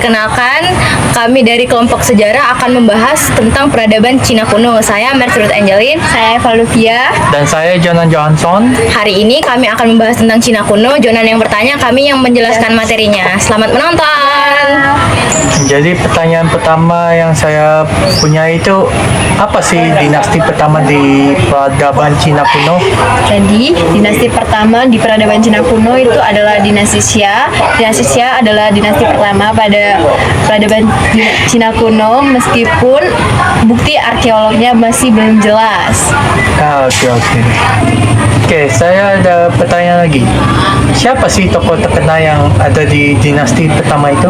Perkenalkan, kami dari kelompok sejarah akan membahas tentang peradaban Cina kuno. Saya Mercy Ruth Angelin. Saya Eva Luvia. Dan saya Jonan Johansson. Hari ini kami akan membahas tentang Cina kuno. Jonan yang bertanya, kami yang menjelaskan materinya. Selamat menonton. Jadi pertanyaan pertama yang saya punya itu, apa sih dinasti pertama di peradaban Cina kuno? Jadi, dinasti pertama di peradaban Cina kuno itu adalah dinasti Xia. Dinasti Xia adalah dinasti pertama pada peradaban Cina kuno, meskipun bukti arkeolognya masih belum jelas. Oke, saya ada pertanyaan lagi. Siapa sih tokoh terkenal yang ada di dinasti pertama itu?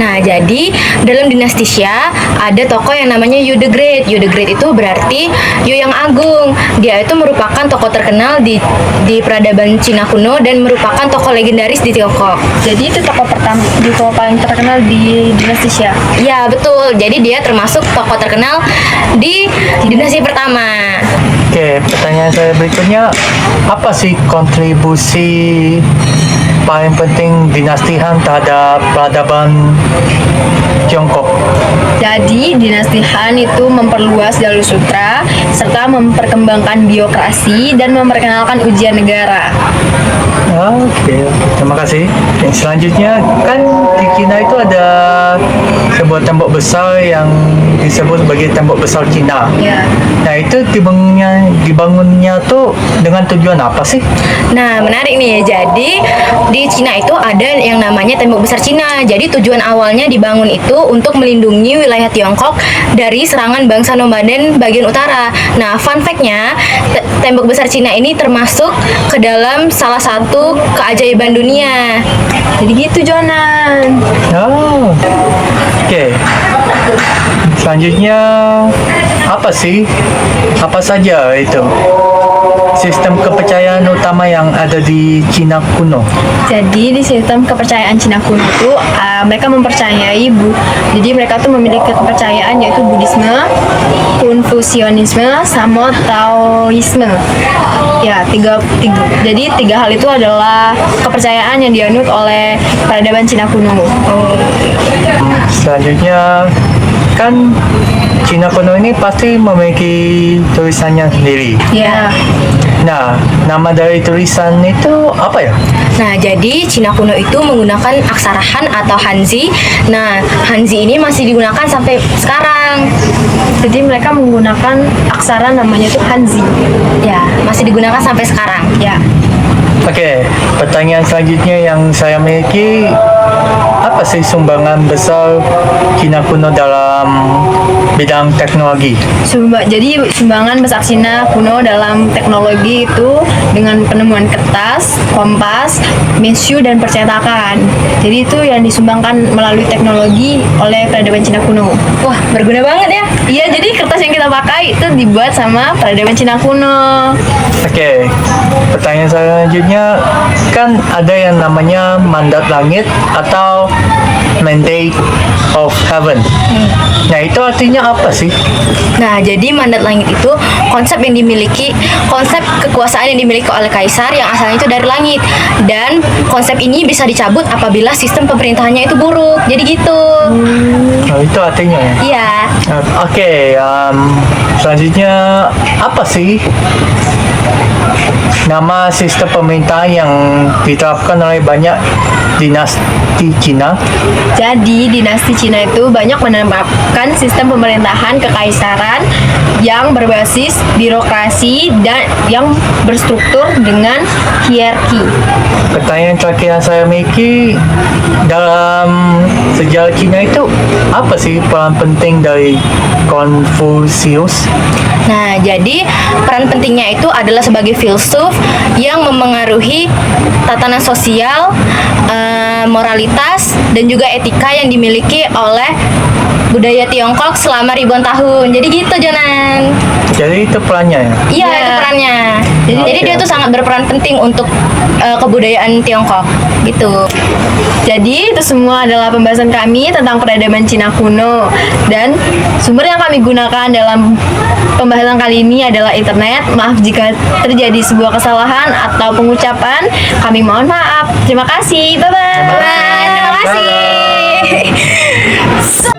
Nah, jadi dalam dinasti Xia ada tokoh yang namanya Yu the Great. Yu the Great itu berarti Yu yang agung. Dia itu merupakan tokoh terkenal di peradaban Cina kuno dan merupakan tokoh legendaris di Tiongkok. Jadi itu tokoh pertama, tokoh paling terkenal di dinasti Xia. Ya, betul. Jadi dia termasuk tokoh terkenal di dinasti pertama. Oke, pertanyaan saya berikutnya, apa sih kontribusi paling penting dinasti Han terhadap peradaban Tiongkok? Jadi, dinasti Han itu memperluas jalur sutra serta memperkembangkan birokrasi dan memperkenalkan ujian negara. Oke, terima kasih. Yang selanjutnya, kan di Cina itu ada sebuah tembok besar yang disebut sebagai tembok besar Cina. Ya. Nah, itu dibangunnya tuh dengan tujuan apa sih? Nah, menarik nih ya. Jadi di Cina itu ada yang namanya tembok besar Cina. Jadi tujuan awalnya dibangun itu untuk melindungi wilayah Tiongkok dari serangan bangsa nomaden bagian utara. Nah, fun fact-nya, tembok besar Cina ini termasuk ke dalam salah satu keajaiban dunia. Jadi gitu, Jonan. Oh, oke. Selanjutnya, apa saja itu sistem kepercayaan utama yang ada di Cina kuno? Jadi di sistem kepercayaan Cina kuno itu mereka mempercayai jadi mereka tuh memiliki kepercayaan yaitu Buddhisme, Konfusianisme, sama Taoisme. Ya, jadi tiga hal itu adalah kepercayaan yang dianut oleh peradaban Cina kuno. Selanjutnya, kan Cina kuno ini pasti memiliki tulisannya sendiri. Ya. Nah, nama dari tulisan itu apa ya? Nah, jadi Cina kuno itu menggunakan aksara Han atau Hanzi. Nah, Hanzi ini masih digunakan sampai sekarang. Jadi mereka menggunakan aksara namanya itu Hanzi. Ya, masih digunakan sampai sekarang. Ya. Oke, pertanyaan selanjutnya yang saya miliki, apa sih sumbangan besar Cina kuno dalam bidang teknologi? Jadi sumbangan besar Cina kuno dalam teknologi itu dengan penemuan kertas, kompas, mesiu, dan percetakan. Jadi itu yang disumbangkan melalui teknologi oleh peradaban Cina kuno. Wah, berguna banget ya. Iya, jadi kertas yang kita pakai itu dibuat sama peradaban Cina kuno. Oke, pertanyaan selanjutnya, kan ada yang namanya mandat langit atau mandate of heaven. Nah, itu artinya apa sih? Nah, jadi mandat langit itu konsep kekuasaan yang dimiliki oleh kaisar yang asalnya itu dari langit. Dan konsep ini bisa dicabut apabila sistem pemerintahannya itu buruk. Jadi gitu. Nah, itu artinya ya? Iya. Oke, selanjutnya apa sih nama sistem pemerintahan yang diterapkan oleh banyak dinasti Cina? Jadi dinasti Cina itu banyak menerapkan sistem pemerintahan kekaisaran yang berbasis birokrasi dan yang berstruktur dengan hierarki. Pertanyaan terakhir yang saya miliki, dalam sejarah Cina itu apa sih peran penting dari Konfusius? Nah, jadi peran pentingnya itu adalah sebagai filsuf yang memengaruhi tatanan sosial, moralitas, dan juga etika yang dimiliki oleh budaya Tiongkok selama ribuan tahun. Jadi gitu, Jonan. Jadi itu perannya ya? Iya, Ya. itu perannya. Jadi dia tuh sangat berperan penting untuk kebudayaan Tiongkok gitu. Jadi itu semua adalah pembahasan kami tentang peradaban Cina kuno, dan sumber yang kami gunakan dalam pembahasan kali ini adalah internet. Maaf jika terjadi sebuah kesalahan atau pengucapan, kami mohon maaf. Terima kasih. Bye bye. Terima kasih. So